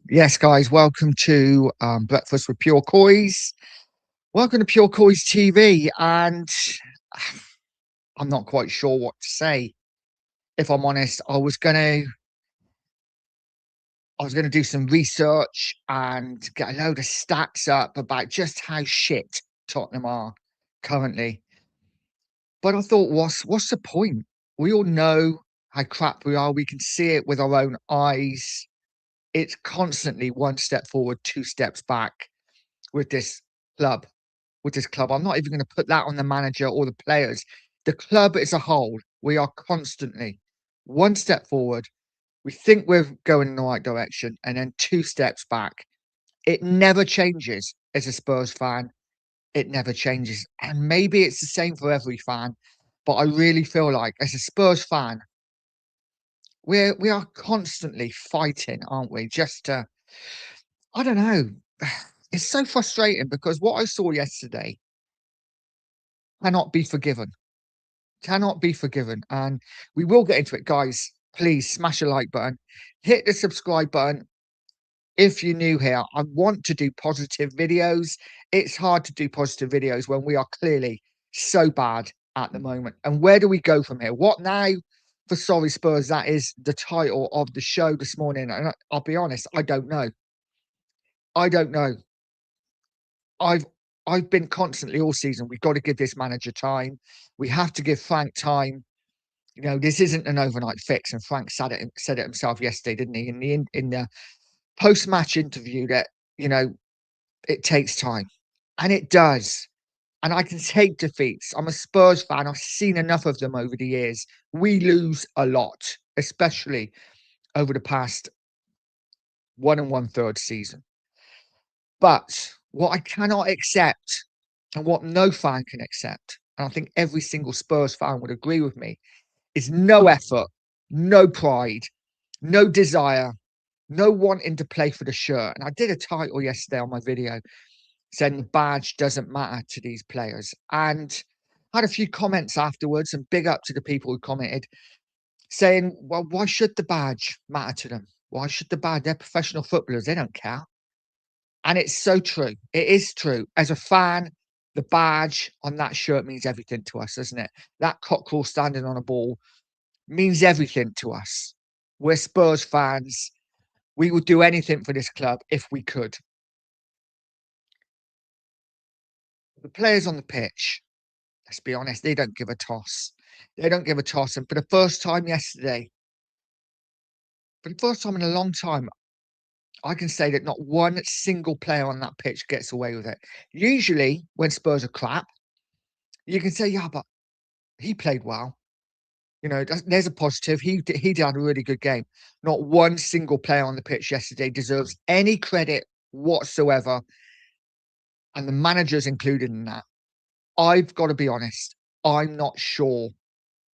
Yes, guys, welcome to Breakfast with Pure Coys. Welcome to Pure Coys TV. And I'm not quite sure what to say. If I'm honest, I was gonna do some research and get a load of stats up about just how shit Tottenham are currently. But I thought, what's the point? We all know how crap we are. We can see it with our own eyes. It's constantly one step forward, two steps back with this club. I'm not even going to put that on the manager or the players. The club as a whole, we are constantly one step forward. We think we're going in the right direction, and then two steps back. It never changes as a Spurs fan. It never changes. And maybe it's the same for every fan. But I really feel like as a Spurs fan, we are constantly fighting, aren't we? Just to, I don't know. It's so frustrating because what I saw yesterday cannot be forgiven. Cannot be forgiven. And we will get into it, guys. Please smash a like button, hit the subscribe button. If you're new here, I want to do positive videos. It's hard to do positive videos when we are clearly so bad at the moment. And where do we go from here? What now for Sorry Spurs? That is the title of the show this morning. And I'll be honest, I don't know. I don't know. I've I've been constantly all season. We've got to give this manager time. We have to give Frank time. This isn't an overnight fix, and Frank said it himself yesterday, didn't he? In the post-match interview that, you know, it takes time. And it does. And I can take defeats. I'm a Spurs fan. I've seen enough of them over the years. We lose a lot, especially over the past 1 1/3 season. But what I cannot accept and what no fan can accept, and I think every single Spurs fan would agree with me, is no effort, no pride, no desire, no wanting to play for the shirt. And I did a title yesterday on my video saying the badge doesn't matter to these players. And I had a few comments afterwards, and big up to the people who commented saying, well, why should the badge matter to them? Why should the badge? They're professional footballers. They don't care. And it's so true. It is true. As a fan, the badge on that shirt means everything to us, doesn't it? That cockerel standing on a ball means everything to us. We're Spurs fans. We would do anything for this club if we could. The players on the pitch, let's be honest, they don't give a toss. They don't give a toss. And for the first time yesterday, for the first time in a long time, I can say that not one single player on that pitch gets away with it. Usually, when Spurs are crap, you can say, yeah, but he played well. There's a positive. He did have a really good game. Not one single player on the pitch yesterday deserves any credit whatsoever, and the manager's included in that. I've got to be honest. I'm not sure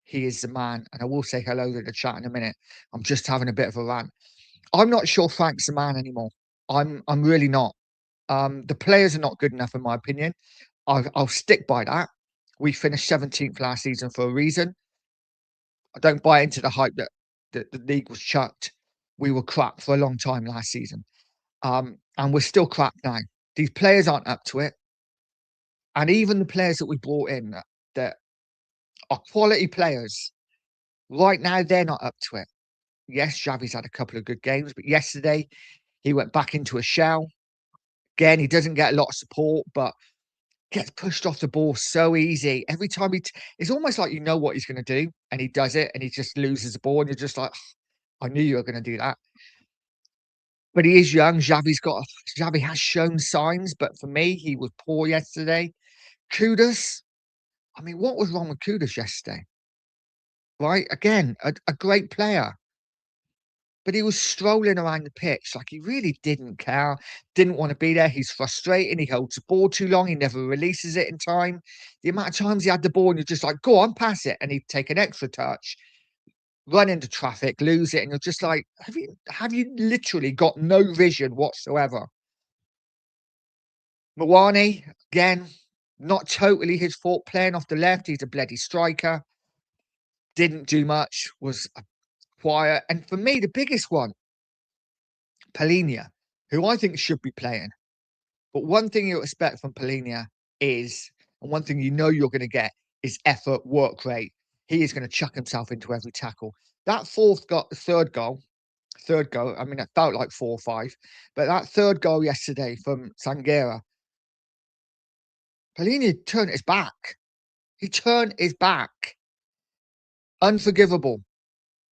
he is the man, and I will say hello to the chat in a minute. I'm just having a bit of a rant. I'm not sure Frank's the man anymore. I'm really not. The players are not good enough, in my opinion. I'll stick by that. We finished 17th last season for a reason. I don't buy into the hype that the league was chucked. We were crap for a long time last season. And we're still crap now. These players aren't up to it. And even the players that we brought in that are quality players, right now, they're not up to it. Yes, Xavi's had a couple of good games, but yesterday he went back into a shell. Again, he doesn't get a lot of support, but gets pushed off the ball so easy. Every time it's almost like you know what he's going to do, and he does it, and he just loses the ball, and you're just like, I knew you were going to do that. But he is young. Xavi has shown signs, but for me, he was poor yesterday. Kudus, I mean, what was wrong with Kudus yesterday? Right? Again, a great player. But he was strolling around the pitch like he really didn't care, didn't want to be there. He's frustrating. He holds the ball too long. He never releases it in time. The amount of times he had the ball and you're just like, go on, pass it. And he'd take an extra touch, run into traffic, lose it. And you're just like, have you literally got no vision whatsoever? Mawani, again, not totally his fault playing off the left. He's a bloody striker. Didn't do much, was quiet. And for me, the biggest one, Palhinha. who I think should be playing. But one thing you expect from Palhinha is, and one thing you know you're going to get is effort, work rate. He is going to chuck himself into every tackle. That third goal. I mean, it felt like 4 or 5, but that third goal yesterday from Sanguera, Palhinha turned his back. He turned his back. Unforgivable.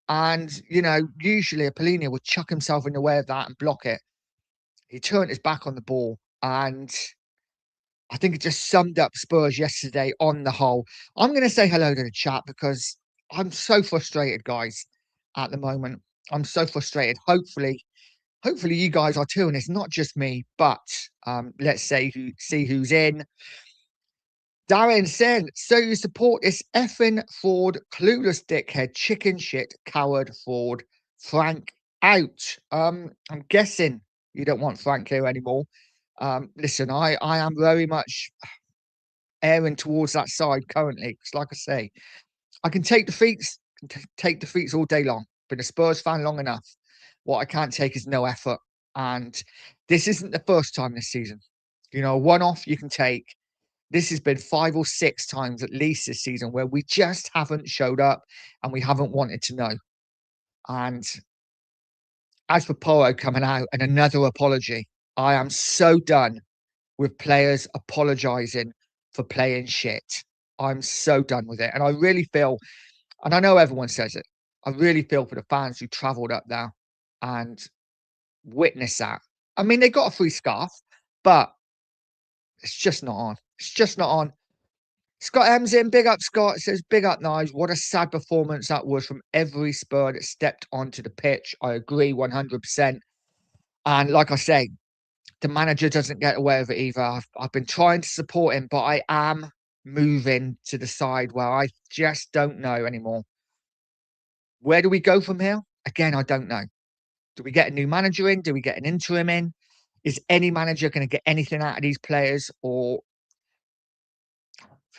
And, usually a Palhinha would chuck himself in the way of that and block it. He turned his back on the ball. And I think it just summed up Spurs yesterday on the whole. I'm going to say hello to the chat because I'm so frustrated, guys, at the moment. I'm so frustrated. Hopefully you guys are too, and it's not just me. But let's see who's in. Darren said, "So you support this effing fraud, clueless dickhead, chicken shit, coward, fraud, Frank out." I'm guessing you don't want Frank here anymore. Listen, I am very much airing towards that side currently. Because, like I say, I can take defeats, take defeats all day long. Been a Spurs fan long enough. What I can't take is no effort, and this isn't the first time this season. One off you can take. This has been 5 or 6 times at least this season where we just haven't showed up and we haven't wanted to know. And as for Poro coming out and another apology, I am so done with players apologising for playing shit. I'm so done with it. And I really feel, and I know everyone says it, I really feel for the fans who travelled up there and witnessed that. I mean, they got a free scarf, but it's just not on. It's just not on. Scott M's in. Big up, Scott. Says, big up, Nige. What a sad performance that was from every Spur that stepped onto the pitch. I agree 100%. And like I say, the manager doesn't get away with it either. I've been trying to support him, but I am moving to the side where I just don't know anymore. Where do we go from here? Again, I don't know. Do we get a new manager in? Do we get an interim in? Is any manager going to get anything out of these players? Or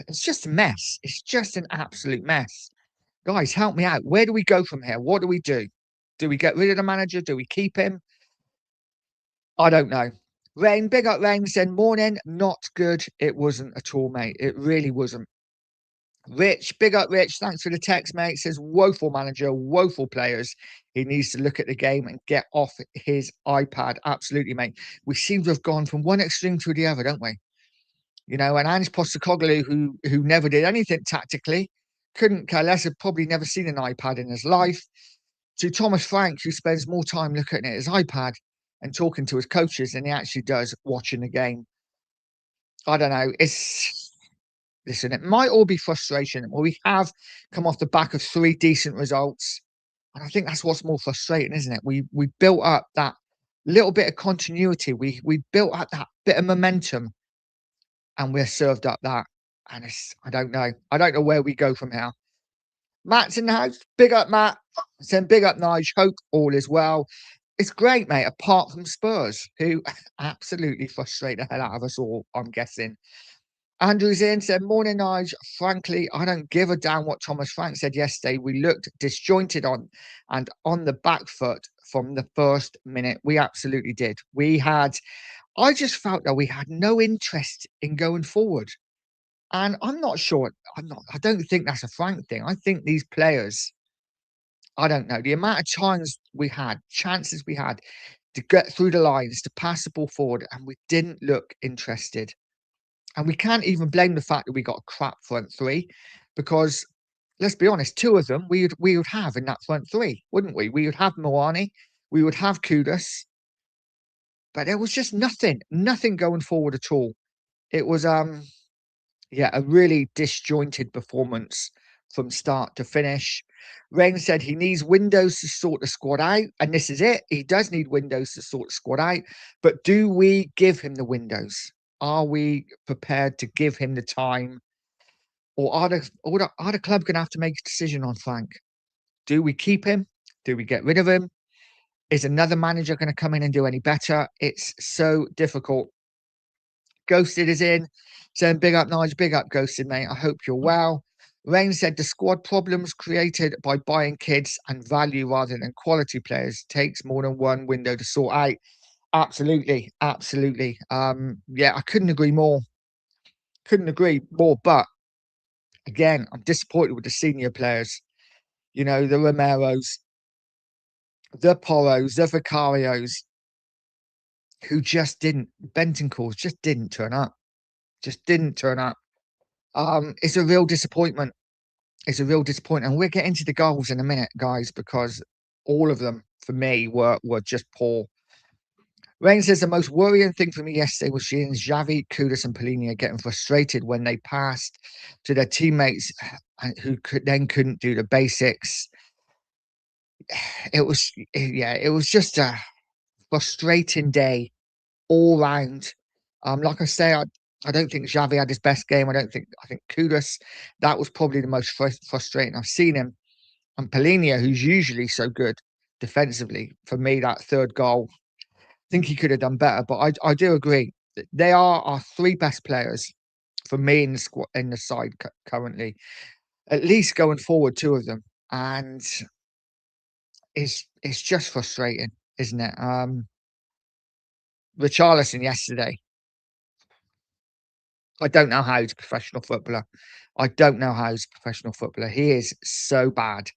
it's just a mess. It's just an absolute mess. Guys, help me out. Where do we go from here? What do we do? Do we get rid of the manager? Do we keep him? I don't know. Rain, big up Rain, said, morning, not good. It wasn't at all, mate. It really wasn't. Rich, big up Rich. Thanks for the text, mate. Says, woeful manager, woeful players. He needs to look at the game and get off his iPad. Absolutely, mate. We seem to have gone from one extreme to the other, don't we? And Ange Postecoglou, who never did anything tactically, couldn't care less, had probably never seen an iPad in his life, to Thomas Frank, who spends more time looking at his iPad and talking to his coaches than he actually does watching the game. I don't know. Listen, it might all be frustration. We have come off the back of 3 decent results, and I think that's what's more frustrating, isn't it? We built up that little bit of continuity. We built up that bit of momentum, and we're served up that. And I don't know. I don't know where we go from here. Matt's in the house. Big up, Matt. Send big up, Nige. Hope all is well. It's great, mate, apart from Spurs, who absolutely frustrate the hell out of us all, I'm guessing. Andrew's in, said, morning, Nige. Frankly, I don't give a damn what Thomas Frank said yesterday. We looked disjointed on the back foot from the first minute. We absolutely did. I just felt that we had no interest in going forward. And I'm not sure. I don't think that's a Frank thing. I think these players, I don't know, the amount of chances we had to get through the lines, to pass the ball forward, and we didn't look interested. And we can't even blame the fact that we got a crap front three, because let's be honest, 2 of them we would have in that front three, wouldn't we? We would have Moani, we would have Kudus, but there was just nothing going forward at all. It was a really disjointed performance from start to finish. Rain said he needs windows to sort the squad out, and this is it. He does need windows to sort the squad out, but do we give him the windows? Are we prepared to give him the time, or are the club going to have to make a decision on Frank? Do we keep him? Do we get rid of him? Is another manager going to come in and do any better? It's so difficult. Ghosted is in, saying big up, Nige, big up, Ghosted, mate. I hope you're well. Rain said the squad problems created by buying kids and value rather than quality players takes more than one window to sort out. Absolutely, absolutely. Yeah, I couldn't agree more. Couldn't agree more. But again, I'm disappointed with the senior players. You know, the Romeros, the Poros, the Vicarios, who just didn't. Bentancurs just didn't turn up. Just didn't turn up. It's a real disappointment. It's a real disappointment. And we'll get into the goals in a minute, guys, because all of them for me were just poor. Rain says the most worrying thing for me yesterday was seeing Xavi, Kudus, and Polina getting frustrated when they passed to their teammates who couldn't do the basics. It was, yeah, it was just a frustrating day all round. Like I say, I don't think Xavi had his best game. I think Kudus, that was probably the most frustrating I've seen him. And Polina, who's usually so good defensively, for me, that third goal, I think he could have done better. But I do agree that they are our three best players for me in the squad in the side currently. At least going forward, two of them, and it's just frustrating, isn't it? Richarlison yesterday, I don't know how he's a professional footballer. I don't know how he's a professional footballer. He is so bad,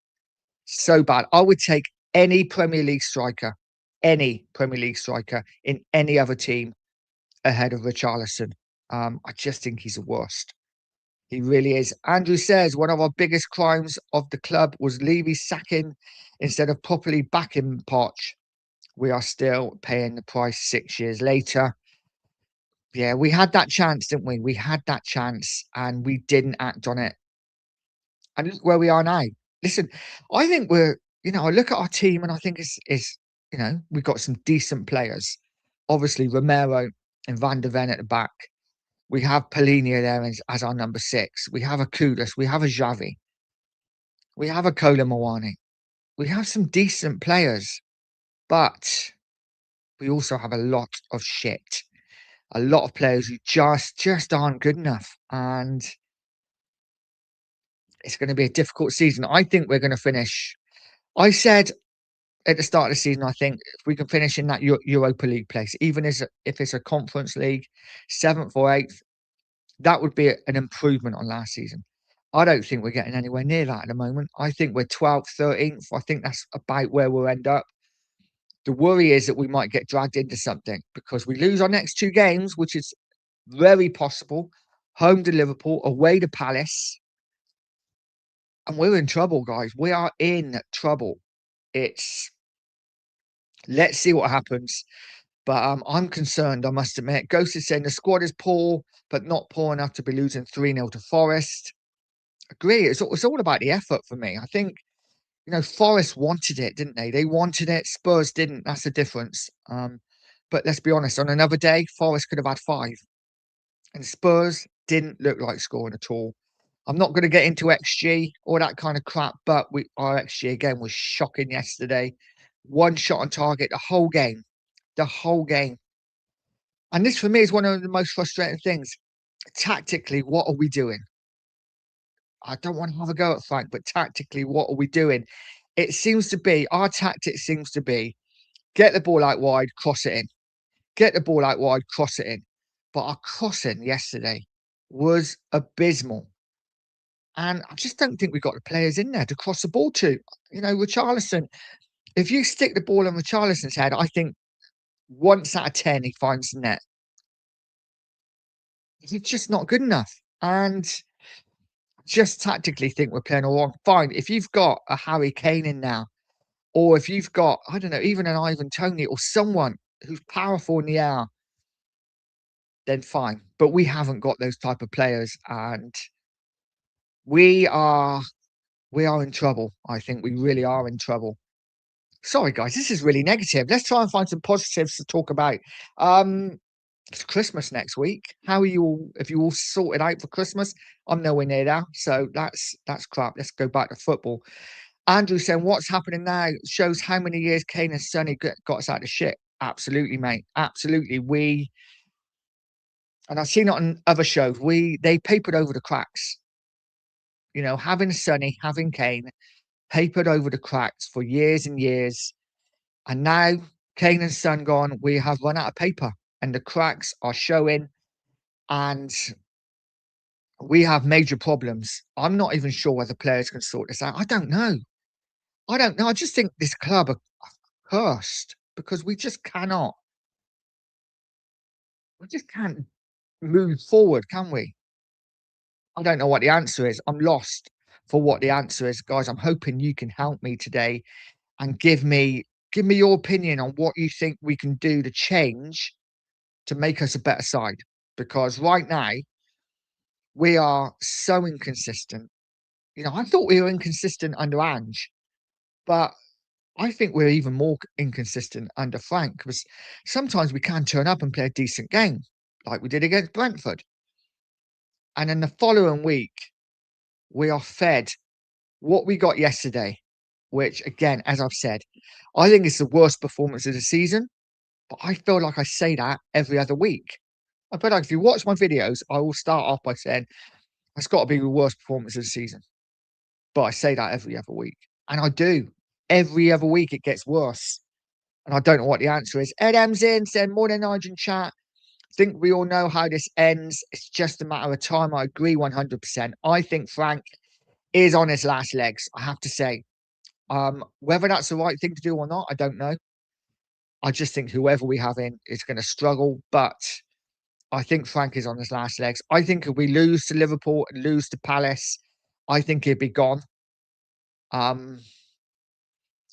so bad. I would take any Premier League striker in any other team ahead of Richarlison. I just think he's the worst. He really is. Andrew says one of our biggest crimes of the club was Levy sacking instead of properly backing Poch. We are still paying the price 6 years later. Yeah, we had that chance, didn't we? We had that chance and we didn't act on it. And look where we are now. Listen, I think I look at our team and I think we've got some decent players. Obviously, Romero and Van der Ven at the back. We have Polina there as our number six. We have a Kudus. We have a Xavi. We have a Kola Mawani. We have some decent players, but we also have a lot of shit. A lot of players who just aren't good enough, and it's going to be a difficult season. I think we're going to finish. I said at the start of the season, I think if we can finish in that Europa League place, even if it's a Conference League, seventh or eighth, that would be an improvement on last season. I don't think we're getting anywhere near that at the moment. I think we're 12th, 13th. I think that's about where we'll end up. The worry is that we might get dragged into something because we lose our next two games, which is very possible. Home to Liverpool, away to Palace. And we're in trouble, guys. We are in trouble. It's Let's see what happens. But I'm concerned, I must admit. Ghost is saying the squad is poor, but not poor enough to be losing 3-0 to Forest. Agree. It's all about the effort for me. I think, Forest wanted it, didn't they? They wanted it. Spurs didn't. That's the difference. But let's be honest, on another day, Forest could have had five. And Spurs didn't look like scoring at all. I'm not going to get into XG or that kind of crap, but our XG again was shocking yesterday. One shot on target the whole game. The whole game. And this for me is one of the most frustrating things. Tactically, what are we doing? I don't want to have a go at Frank, but tactically, what are we doing? It seems to be our tactic seems to be get the ball out wide, cross it in. Get the ball out wide, cross it in. But our crossing yesterday was abysmal. And I just don't think we've got the players in there to cross the ball to. Richarlison, if you stick the ball in Richarlison's head, I think once out of 10, he finds the net. He's just not good enough. And just tactically think we're playing all wrong. Fine. If you've got a Harry Kane in now, or if you've got, I don't know, even an Ivan Toney or someone who's powerful in the air, then fine. But we haven't got those type of players, and we are in trouble. I think we really are in trouble. Sorry, guys, this is really negative. Let's try and find some positives to talk about. It's Christmas next week. How are you all? Have you all sorted out for Christmas? I'm nowhere near now, so that's crap. Let's go back to football. Andrew saying what's happening now shows how many years Kane and Sonny got us out of shit. Absolutely, mate. Absolutely. And I've seen it on other shows. They papered over the cracks. Having Sonny, having Kane, papered over the cracks for years and years. And now Kane and Son gone, we have run out of paper and the cracks are showing and we have major problems. I'm not even sure whether players can sort this out. I don't know. I don't know. I just think this club are cursed because we just can't move forward, can we? I don't know what the answer is. I'm lost for what the answer is. Guys, I'm hoping you can help me today and give me your opinion on what you think we can do to change to make us a better side. Because right now we are so inconsistent. You know, I thought we were inconsistent under Ange, but I think we're even more inconsistent under Frank because sometimes we can turn up and play a decent game, like we did against Brentford. And then the following week, we are fed what we got yesterday, which, again, as I've said, I think it's the worst performance of the season. But I feel like I say that every other week. I feel like if you watch my videos, I will start off by saying it's got to be the worst performance of the season. But I say that every other week. And I do. Every other week it gets worse. And I don't know what the answer is. Ed M's in, said morning Nigel chat. Think we all know how this ends. It's just a matter of time. I agree 100%. I think Frank is on his last legs, I have to say. Whether that's the right thing to do or not, I don't know. I just think whoever we have in is going to struggle. But I think Frank is on his last legs. I think if we lose to Liverpool and lose to Palace, I think he'd be gone. Um,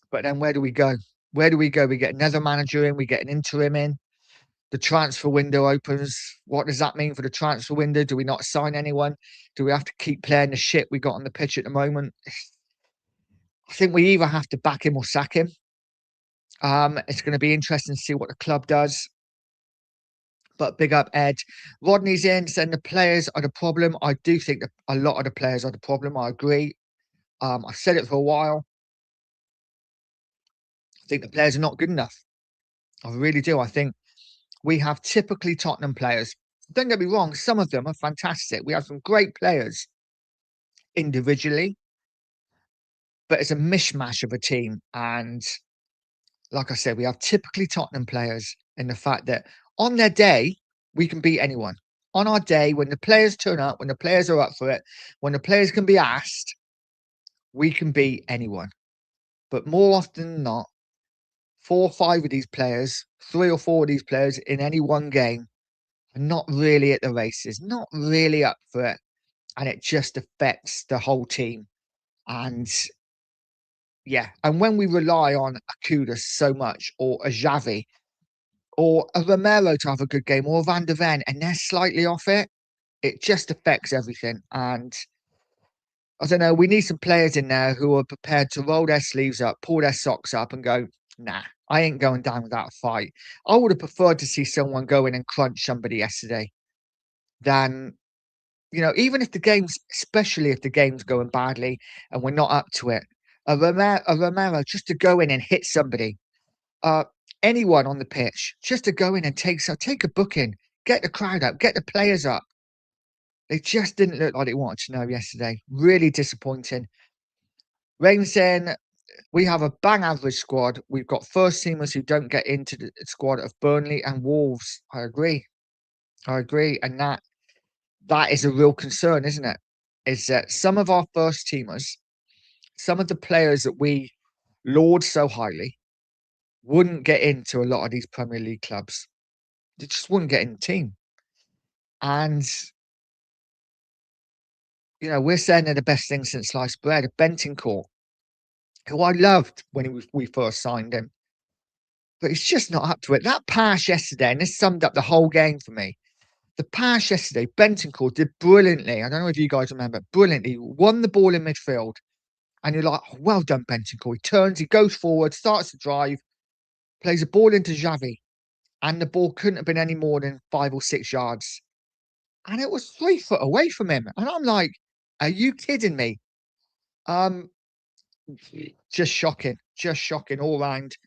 but then where do we go? Where do we go? We get another manager in, we get an interim in. The transfer window opens. What does that mean for the transfer window? Do we not sign anyone? Do we have to keep playing the shit we got on the pitch at the moment? I think we either have to back him or sack him. It's going to be interesting to see what the club does. But big up Ed. Rodney's in, saying the players are the problem. I do think that a lot of the players are the problem. I agree. I've said it for a while. I think the players are not good enough. I really do. I think we have typically Tottenham players. Don't get me wrong, some of them are fantastic. We have some great players individually, but it's a mishmash of a team. And like I said, we have typically Tottenham players in the fact that on their day, we can beat anyone. On our day, when the players turn up, when the players are up for it, when the players can be asked, we can beat anyone. But more often than not, 4 or 5 of these players, 3 or 4 of these players in any one game are not really at the races, not really up for it. And it just affects the whole team. And yeah, and when we rely on a Kudus so much, or a Xavi, or a Romero to have a good game, or a Van der Ven, and they're slightly off it, it just affects everything. And I don't know, we need some players in there who are prepared to roll their sleeves up, pull their socks up, and go, nah, I ain't going down without a fight. I would have preferred to see someone go in and crunch somebody yesterday than, you know, even if the game's, especially if the game's going badly and we're not up to it, a Romero just to go in and hit somebody, uh, anyone on the pitch, just to go in and take a booking, get the crowd up, get the players up. They just didn't look like they wanted to know yesterday. Really disappointing. Rain saying we have a bang average squad. We've got first teamers who don't get into the squad of Burnley and Wolves. I agree. I agree. And that is a real concern, isn't it? Is that some of our first teamers, some of the players that we laud so highly, wouldn't get into a lot of these Premier League clubs. They just wouldn't get in the team. And, you know, we're saying they're the best thing since sliced bread. Bentancur, who I loved when we first signed him, but he's just not up to it. That pass yesterday, and this summed up the whole game for me. The pass yesterday, Bentancur did brilliantly. I don't know if you guys remember, brilliantly. Won the ball in midfield. And you're like, oh, well done, Bentancur. He turns, he goes forward, starts to drive, plays a ball into Xavi. And the ball couldn't have been any more than 5 or 6 yards. And it was 3 foot away from him. And I'm like, are you kidding me? Um, just shocking all round.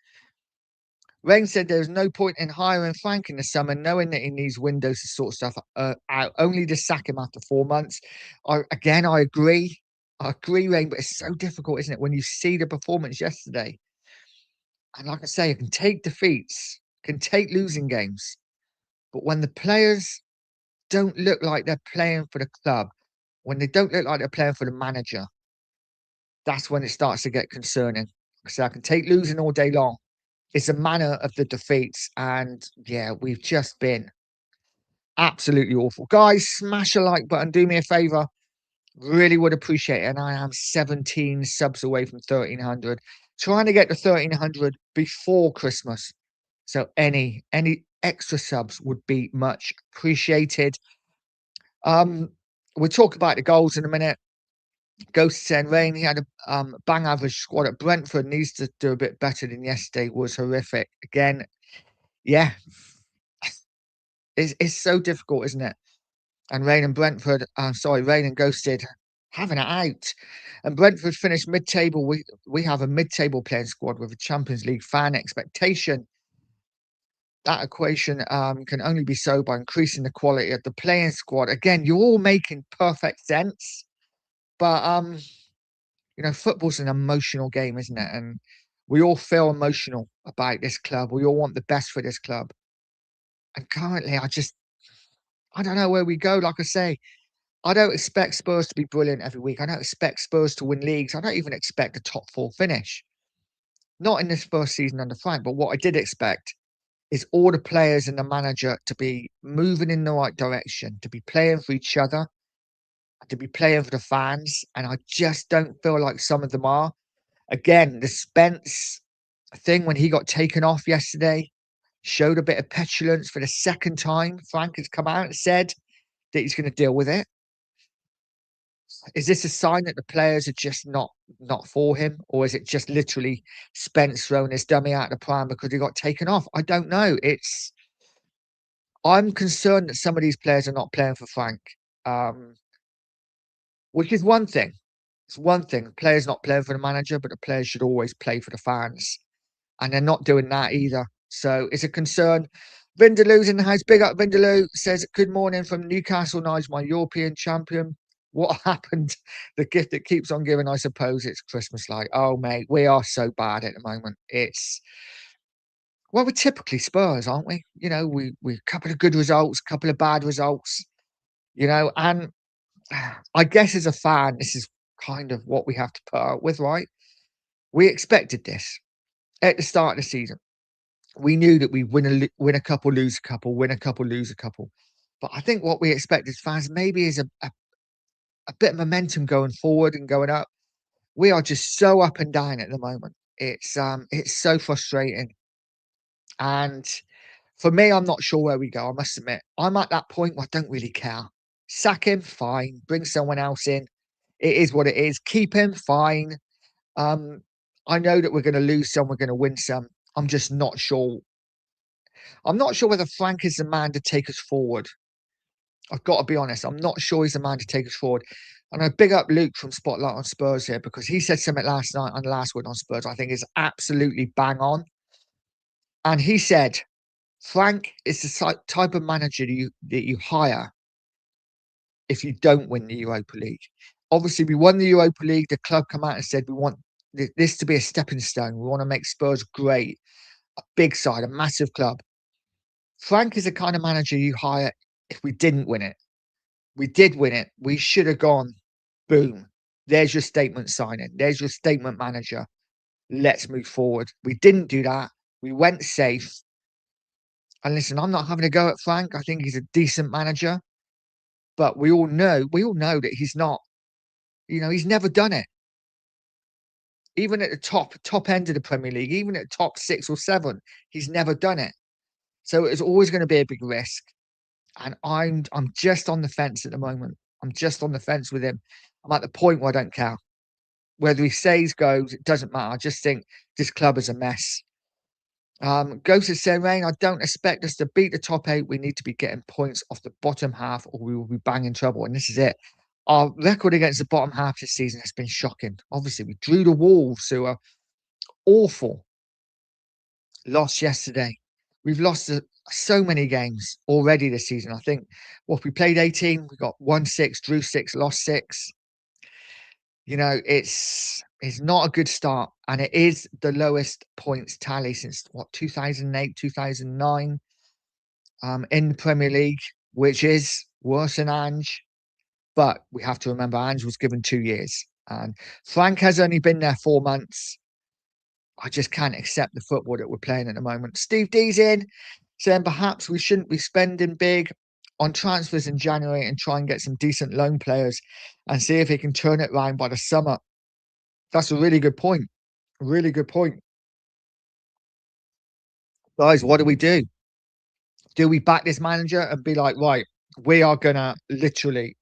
Rain said there's no point in hiring Frank in the summer, knowing that he needs windows to sort stuff out. Only to sack him after 4 months. I agree. I agree, Rain, but it's so difficult, isn't it? When you see the performance yesterday, And like I say, I can take defeats, can take losing games, but when the players don't look like they're playing for the club, when they don't look like they're playing for the manager, that's when it starts to get concerning. So I can take losing all day long. It's a manner of the defeats, and yeah, we've just been absolutely awful. Guys, smash a like button. Do me a favor. Really would appreciate it. And I am 17 subs away from 1300. Trying to get to 1300 before Christmas. So any extra subs would be much appreciated. We'll talk about the goals in a minute. Ghost saying Rain, he had a bang average squad at Brentford, needs to do a bit better than yesterday, was horrific. Again, yeah, it's so difficult, isn't it? And Rain and Brentford, Rain and Ghosted having it out. And Brentford finished mid-table. We have a mid-table playing squad with a Champions League fan expectation. That equation can only be so by increasing the quality of the playing squad. Again, you're all making perfect sense, but football's an emotional game, isn't it? And we all feel emotional about this club. We all want the best for this club. And currently, I don't know where we go. Like I say, I don't expect Spurs to be brilliant every week. I don't expect Spurs to win leagues. I don't even expect a top four finish. Not in this first season under Frank. But what I did expect is all the players and the manager to be moving in the right direction, to be playing for each other, to be playing for the fans. And I just don't feel like some of them are. Again, the Spence thing when he got taken off yesterday showed a bit of petulance for the second time. Frank has come out and said that he's going to deal with it. Is this a sign that the players are just not for him, or is it just literally Spence throwing his dummy out of the pram because he got taken off? I don't know. I'm concerned that some of these players are not playing for Frank, um, which is one thing. It's one thing. The players not playing for the manager, but the players should always play for the fans, and they're not doing that either. So it's a concern. Vindaloo's in the house. Big up Vindaloo. Says, good morning from Newcastle. Nice, my European champion. What happened? The gift that keeps on giving, I suppose it's Christmas light. Oh, mate, we are so bad at the moment. We're typically Spurs, aren't we? We a couple of good results, a couple of bad results, and I guess as a fan, this is kind of what we have to put up with, right? We expected this at the start of the season. We knew that we'd win a couple, lose a couple, win a couple, lose a couple. But I think what we expect as fans maybe is a bit of momentum going forward and going up. We are just so up and down at the moment. It's so frustrating. And for me, I'm not sure where we go. I must admit, I'm at that point where I don't really care. Sack him, fine. Bring someone else in. It is what it is. Keep him, fine. Um, I know that we're going to lose some, we're going to win some. I'm just not sure. I'm not sure whether Frank is the man to take us forward. I've got to be honest. I'm not sure he's the man to take us forward. And I big up Luke from Spotlight on Spurs here because he said something last night on the last word on Spurs I think is absolutely bang on. And he said, Frank is the type of manager that you hire if you don't win the Europa League. Obviously, we won the Europa League. The club come out and said we want this to be a stepping stone. We want to make Spurs great, a big side, a massive club. Frank is the kind of manager you hire if we didn't win it. We did win it. We should have gone, boom. There's your statement signing. There's your statement manager. Let's move forward. We didn't do that. We went safe. And listen, I'm not having a go at Frank. I think he's a decent manager. But we all know that he's not, he's never done it. Even at the top end of the Premier League, even at top 6 or 7, he's never done it. So it's always going to be a big risk. And I'm just on the fence at the moment. I'm just on the fence with him. I'm at the point where I don't care. Whether he stays, goes, it doesn't matter. I just think this club is a mess. Ghost is saying, Rain, I don't expect us to beat the top 8. We need to be getting points off the bottom half or we will be banging trouble. And this is it. Our record against the bottom half this season has been shocking. Obviously, we drew the Wolves, who are awful. Lost yesterday. We've lost so many games already this season. I think, if we played 18, we got 1-6, drew 6, lost 6. It's is not a good start, and it is the lowest points tally since what 2008, 2009 in the Premier League, which is worse than Ange. But we have to remember Ange was given 2 years, and Frank has only been there 4 months. I just can't accept the football that we're playing at the moment. Steve D's in saying perhaps we shouldn't be spending big on transfers in January and try and get some decent loan players and see if he can turn it around by the summer. That's a really good point. Really good point. Guys, what do we do? Do we back this manager and be like, right, we are gonna literally,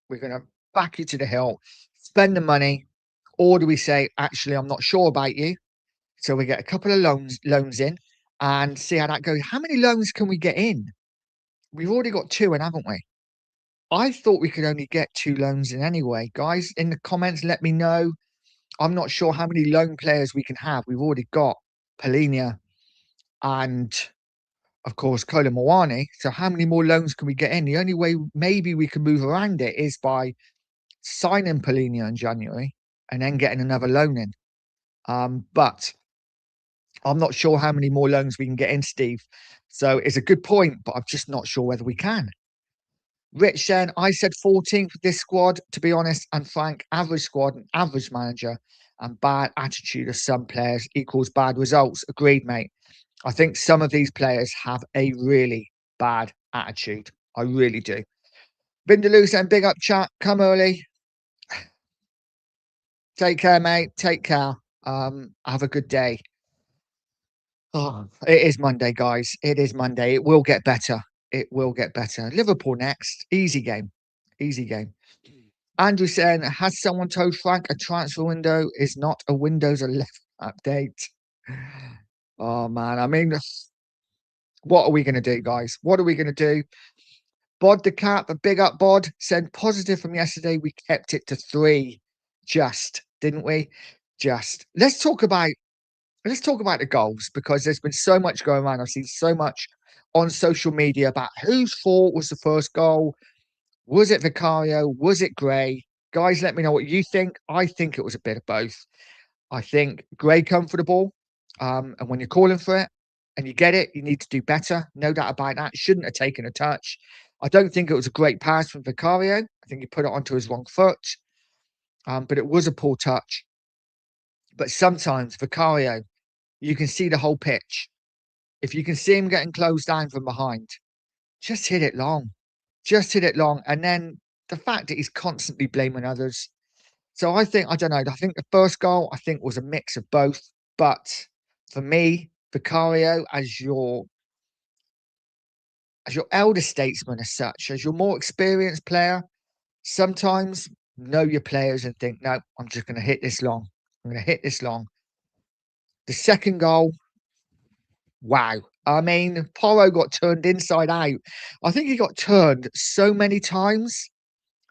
we're gonna back you to the hill, spend the money, or do we say, actually, I'm not sure about you, so we get a couple of loans in and see how that goes. How many loans can we get in? We've already got two in, haven't we? I thought we could only get two loans in anyway. Guys, in the comments, let me know. I'm not sure how many loan players we can have. We've already got Polina and, of course, Colin Mawani. So how many more loans can we get in? The only way maybe we can move around it is by signing Polina in January and then getting another loan in. But I'm not sure how many more loans we can get in, Steve. So it's a good point, but I'm just not sure whether we can. Rich saying, I said 14th with this squad, to be honest, and Frank, average squad and average manager and bad attitude of some players equals bad results. Agreed, mate. I think some of these players have a really bad attitude. I really do. Vindaloo saying, big up chat, come early. Take care, mate. Take care. Have a good day. Oh, it is Monday, guys. It is Monday. It will get better. It will get better. Liverpool next. Easy game. Easy game. Andrew saying, has someone told Frank a transfer window is not a Windows 11 update? Oh, man. I mean, what are we going to do, guys? What are we going to do? Bod the Cap, a big up, Bod. Said positive from yesterday. We kept it to 3. Just, didn't we? Just. Let's talk about the goals because there's been so much going around. I've seen so much on social media about whose fault was the first goal. Was it Vicario? Was it Gray? Guys, let me know what you think. I think it was a bit of both. I think Gray come for the ball, and when you're calling for it and you get it, you need to do better. No doubt about that. Shouldn't have taken a touch. I don't think it was a great pass from Vicario. I think he put it onto his wrong foot, but it was a poor touch. But sometimes Vicario, you can see the whole pitch. If you can see him getting closed down from behind, just hit it long. Just hit it long. And then the fact that he's constantly blaming others. So I don't know. I think the first goal, I think, was a mix of both. But for me, Vicario, as your elder statesman as such, as your more experienced player, sometimes know your players and think, no, I'm just going to hit this long. I'm going to hit this long. The second goal, wow. I mean, Porro got turned inside out. I think he got turned so many times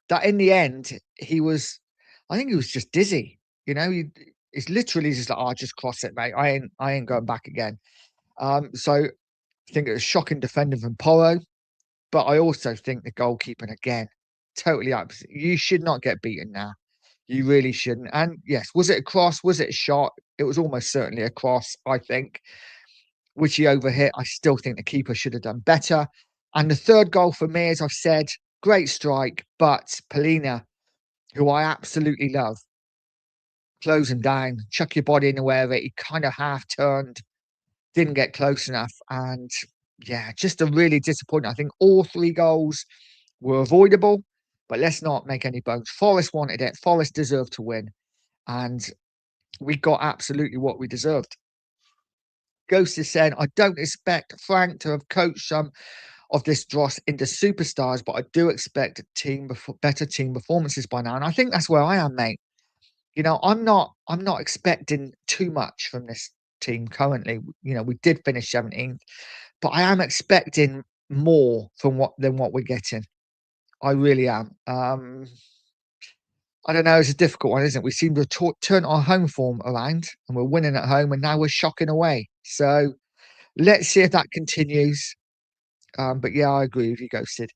that in the end, I think he was just dizzy. You know, it's literally just like, oh, just cross it, mate. I ain't going back again. So I think it was shocking defending from Porro, but I also think the goalkeeping again, totally opposite. You should not get beaten now. You really shouldn't. And yes, was it a cross? Was it a shot? It was almost certainly a cross, I think, which he overhit. I still think the keeper should have done better. And the third goal for me, as I've said, great strike, but Polina, who I absolutely love, close him down, chuck your body in the way of it. He kind of half turned, didn't get close enough. And yeah, just a really disappointing. I think all 3 goals were avoidable, but let's not make any bones. Forest wanted it. Forest deserved to win. And we got absolutely what we deserved. Ghost is saying, I don't expect Frank to have coached some of this dross into superstars, but I do expect better team performances by now. And I think that's where I am, mate. You know, I'm not expecting too much from this team currently. You know, we did finish 17th, but I am expecting more than what we're getting. I really am. I don't know. It's a difficult one, isn't it? We seem to have turned our home form around, and we're winning at home, and now we're shocking away. So let's see if that continues. But yeah, I agree with you, Ghosted.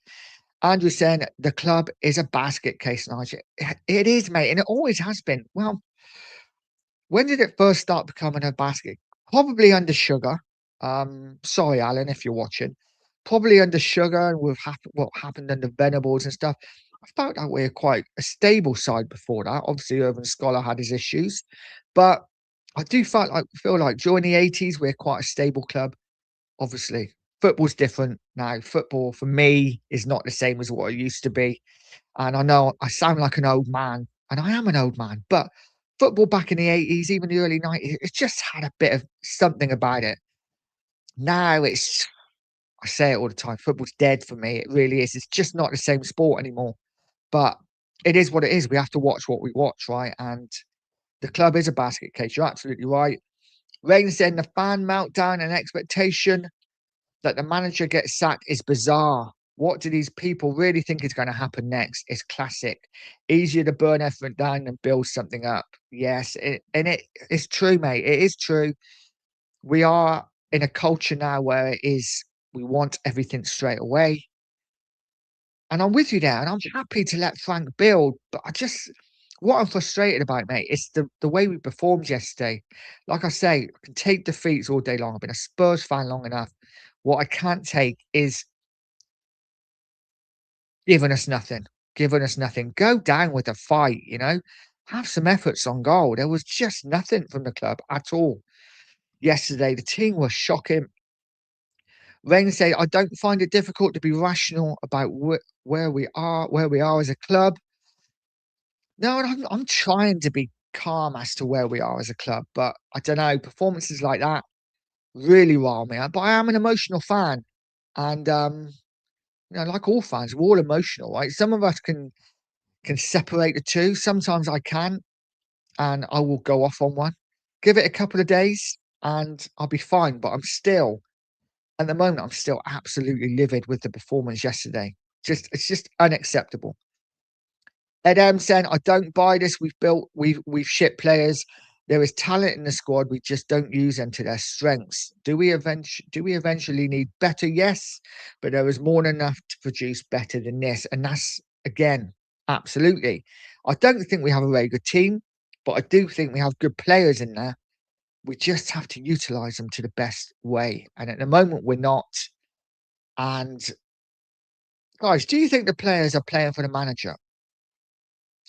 Andrew saying the club is a basket case, Nigel. It is, mate, and it always has been. Well, when did it first start becoming a basket? Probably under Sugar. Sorry, Alan, if you're watching. Probably under Sugar and with what happened under Venables and stuff. I felt that we were quite a stable side before that. Obviously, Urban Scholar had his issues, but I do feel like during the 80s we're quite a stable club. Obviously, football's different now. Football for me is not the same as what it used to be. And I know I sound like an old man, and I am an old man, but football back in the 80s, even the early 90s, it just had a bit of something about it. Now it's I say it all the time, football's dead for me. It really is. It's just not the same sport anymore. But it is what it is. We have to watch what we watch, right? And the club is a basket case. You're absolutely right. Rain said the fan meltdown and expectation that the manager gets sacked is bizarre. What do these people really think is going to happen next? It's classic. Easier to burn everything down than build something up. Yes, it's true, mate. It is true. We are in a culture now where it is we want everything straight away. And I'm with you there, and I'm happy to let Frank build, but what I'm frustrated about, mate, is the way we performed yesterday. Like I say, I can take defeats all day long. I've been a Spurs fan long enough. What I can't take is giving us nothing, giving us nothing. Go down with a fight, you know? Have some efforts on goal. There was just nothing from the club at all yesterday. The team was shocking. Rain said, I don't find it difficult to be rational about where we are as a club. No, I'm trying to be calm as to where we are as a club, but I don't know. Performances like that really rile me out. But I am an emotional fan, and like all fans, we're all emotional, right? Some of us can separate the two. Sometimes I can, and I will go off on one. Give it a couple of days, and I'll be fine. But at the moment, I'm still absolutely livid with the performance yesterday. It's just unacceptable. Ed M saying, I don't buy this. We've shipped players. There is talent in the squad. We just don't use them to their strengths. Do we eventually need better? Yes, but there is more than enough to produce better than this. And that's again, absolutely. I don't think we have a very good team, but I do think we have good players in there. We just have to utilize them to the best way. And at the moment, we're not. And guys, do you think the players are playing for the manager?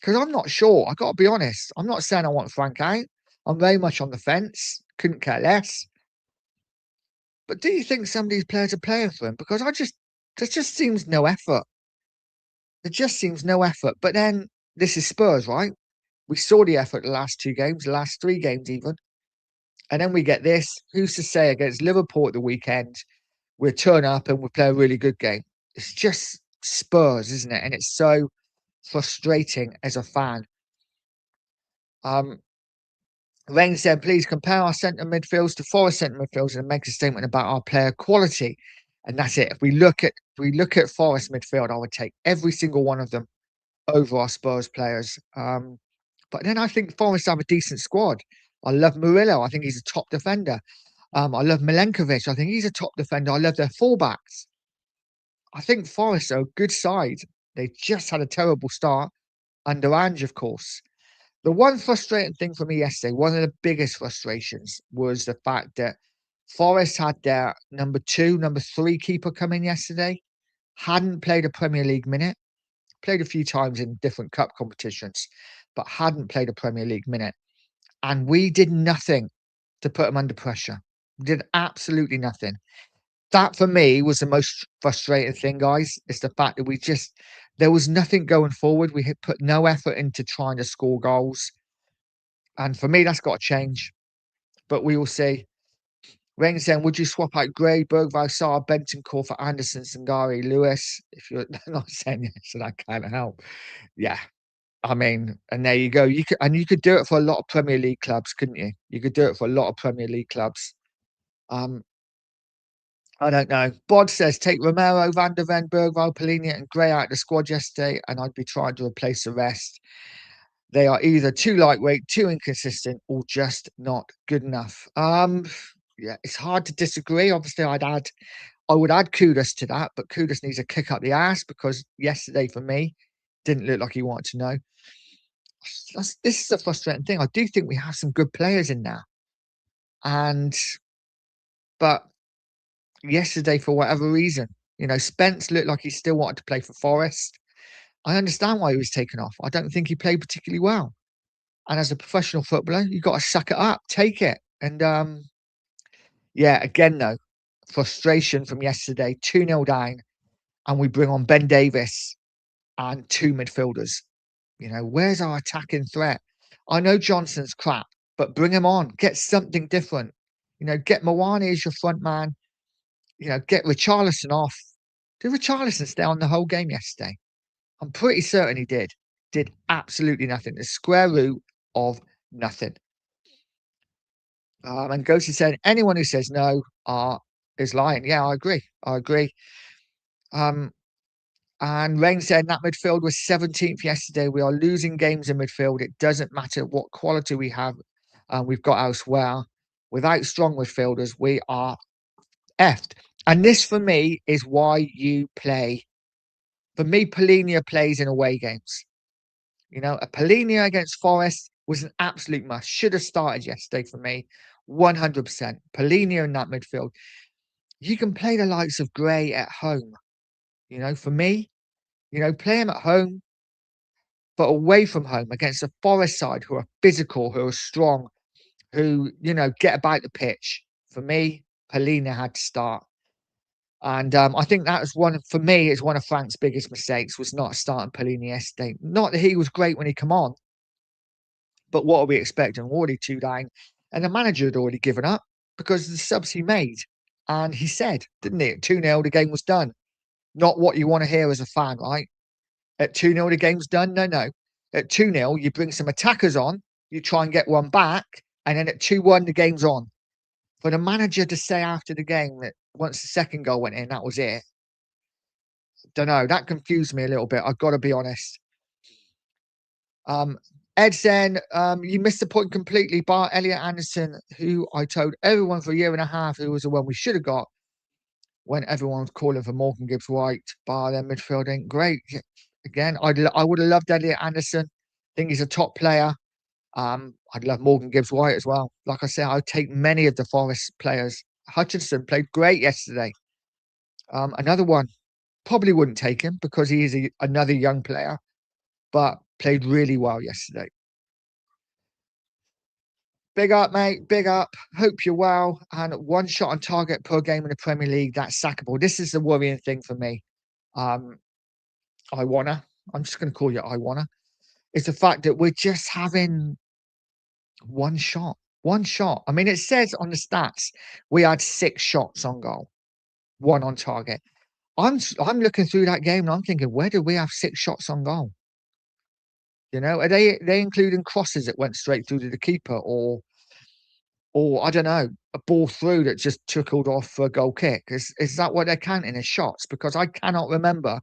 Because I'm not sure. I got to be honest. I'm not saying I want Frank out. I'm very much on the fence. Couldn't care less. But do you think some of these players are playing for him? Because there just seems no effort. There just seems no effort. But then this is Spurs, right? We saw the effort the last 2 games, the last 3 games even. And then we get this. Who's to say against Liverpool at the weekend, we'll turn up and we'll play a really good game? It's just Spurs, isn't it? And it's so frustrating as a fan. Rain said, please compare our centre midfields to Forest centre midfields and make a statement about our player quality. And that's it. If we look at Forest midfield, I would take every single one of them over our Spurs players. But then I think Forest have a decent squad. I love Murillo. I think he's a top defender. I love Milenkovic. I think he's a top defender. I love their fullbacks. I think Forest are a good side. They just had a terrible start under Ange, of course. The one frustrating thing for me yesterday, one of the biggest frustrations, was the fact that Forest had their number 2, number 3 keeper come in yesterday, hadn't played a Premier League minute, played a few times in different cup competitions, but hadn't played a Premier League minute. And we did nothing to put him under pressure. We did absolutely nothing. That for me was the most frustrating thing, guys. Is the fact that there was nothing going forward. We had put no effort into trying to score goals. And for me, that's got to change. But we will see. Rain saying, would you swap out Gray, Bergvall, Sarr, Bentancur for Anderson, Sangari, Lewis? If you're not saying yes, so that can't help. Yeah. I mean, and there you go. You could do it for a lot of Premier League clubs, couldn't you? You could do it for a lot of Premier League clubs. I don't know. Bod says, take Romero, Van der Ven, Bergvall, Polini, and Gray out of the squad yesterday, and I'd be trying to replace the rest. They are either too lightweight, too inconsistent, or just not good enough. Yeah, it's hard to disagree. Obviously, I would add Kudus to that, but Kudus needs a kick up the ass because yesterday for me didn't look like he wanted to know. This is a frustrating thing. I do think we have some good players in there, and but yesterday for whatever reason, Spence looked like he still wanted to play for Forest. I understand why he was taken off. I don't think he played particularly well. And as a professional footballer, you got to suck it up, take it. And yeah, again though, frustration from yesterday, 2-0 down, and we bring on Ben Davis and two midfielders. Where's our attacking threat? I know Johnson's crap, but bring him on. Get something different. Get Mawani as your front man. Get Richarlison off. Did Richarlison stay on the whole game yesterday? I'm pretty certain he did. Did absolutely nothing. The square root of nothing. And Ghosty said, anyone who says no is lying. Yeah, I agree. I agree. And Rain said that midfield was 17th yesterday. We are losing games in midfield. It doesn't matter what quality we have, we've got elsewhere. Without strong midfielders, we are effed. And this, for me, is why you play. For me, Polinia plays in away games. A Polinia against Forest was an absolute must. Should have started yesterday for me. 100%. Polinia in that midfield. You can play the likes of Gray at home. For me, play him at home, but away from home against a Forest side who are physical, who are strong, who, get about the pitch. For me, Polina had to start. And I think that was for me, it's one of Frank's biggest mistakes was not starting Polina yesterday. Not that he was great when he came on, but what are we expecting? Already 2 down. And the manager had already given up because of the subs he made. And he said, didn't he? At 2-0, the game was done. Not what you want to hear as a fan, right? At 2-0, the game's done. No. At 2-0, you bring some attackers on, you try and get one back, and then at 2-1, the game's on. For the manager to say after the game that once the second goal went in, that was it. Don't know. That confused me a little bit. I've got to be honest. Ed saying, you missed the point completely. Bar Elliot Anderson, who I told everyone for a year and a half who was the one we should have got when everyone was calling for Morgan Gibbs White. Bar their midfield ain't great. Again, I would have loved Elliot Anderson. I think he's a top player. I'd love Morgan Gibbs White as well. Like I said, I'd take many of the Forest players. Hutchinson played great yesterday. Another one, probably wouldn't take him because he is another young player, but played really well yesterday. Big up, mate. Big up. Hope you're well. And one shot on target per game in the Premier League, that's sackable. This is the worrying thing for me. I'm just going to call you I wanna. It's the fact that we're just having one shot. One shot. I mean, it says on the stats we had 6 shots on goal, 1 on target. I'm looking through that game and I'm thinking, where did we have 6 shots on goal? Are they including crosses that went straight through to the keeper, or I don't know, a ball through that just trickled off for a goal kick? Is that what they're counting as shots? Because I cannot remember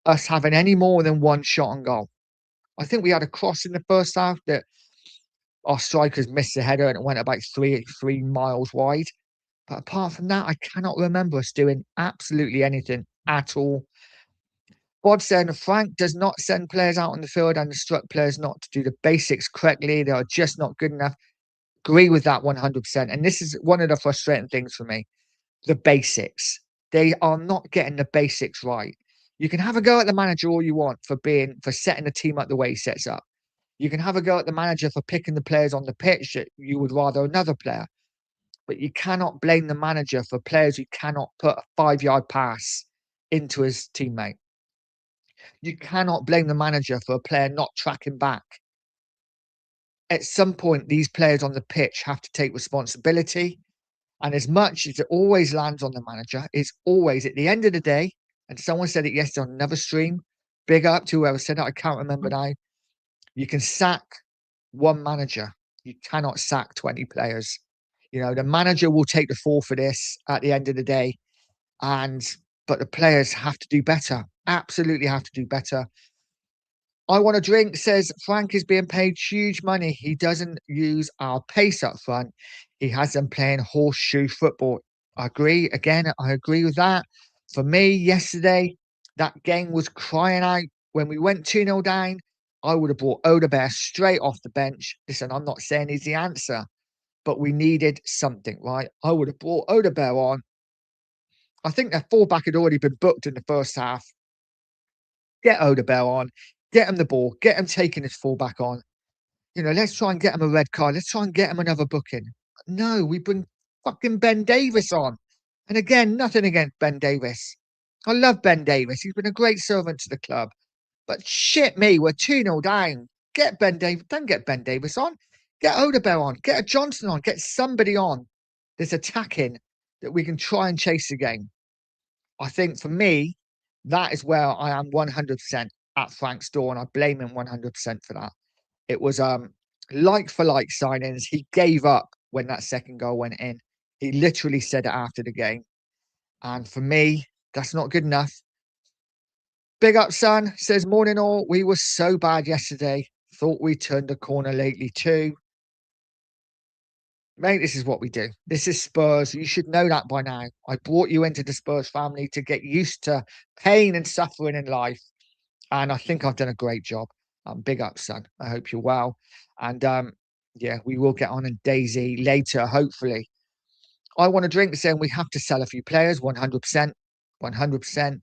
us having any more than 1 shot on goal. I think we had a cross in the first half that our strikers missed the header and it went about 3 miles wide. But apart from that, I cannot remember us doing absolutely anything at all. Bod said Frank does not send players out on the field and instruct players not to do the basics correctly. They are just not good enough. Agree with that 100%. And this is one of the frustrating things for me. The basics. They are not getting the basics right. You can have a go at the manager all you want for setting the team up the way he sets up. You can have a go at the manager for picking the players on the pitch that you would rather another player. But you cannot blame the manager for players who cannot put a 5-yard pass into his teammate. You cannot blame the manager for a player not tracking back. At some point, these players on the pitch have to take responsibility. And as much as it always lands on the manager, it's always at the end of the day, and someone said it yesterday on another stream, big up to whoever said it, I can't remember now. You can sack one manager. You cannot sack 20 players. The manager will take the fall for this at the end of the day. But the players have to do better. Absolutely have to do better. I want a drink says Frank is being paid huge money. He doesn't use our pace up front. He has them playing horseshoe football. I agree. Again, I agree with that. For me, yesterday, that game was crying out. When we went 2-0 down, I would have brought Odebear straight off the bench. Listen, I'm not saying he's the answer, but we needed something, right? I would have brought Odebear on. I think their fullback had already been booked in the first half. Get Odebear on, get him the ball, get him taking his fullback on. Let's try and get him a red card. Let's try and get him another booking. No, we bring fucking Ben Davis on. And again, nothing against Ben Davis. I love Ben Davis. He's been a great servant to the club. But shit me, we're 2-0 down. Get Ben Davis. Don't get Ben Davis on. Get Odebear on. Get a Johnson on. Get somebody on that's attacking that we can try and chase the game. I think for me, that is where I am 100% at Frank's door, and I blame him 100% for that. It was like for like signings. He gave up when that second goal went in. He literally said it after the game. And for me, that's not good enough. Big up, son. Says, morning all. We were so bad yesterday. Thought we turned a corner lately too. Mate, this is what we do. This is Spurs. You should know that by now. I brought you into the Spurs family to get used to pain and suffering in life. And I think I've done a great job. Big up, son. I hope you're well. And yeah, we will get on in Daisy later, hopefully. I want to drink saying we have to sell a few players, 100%. 100%.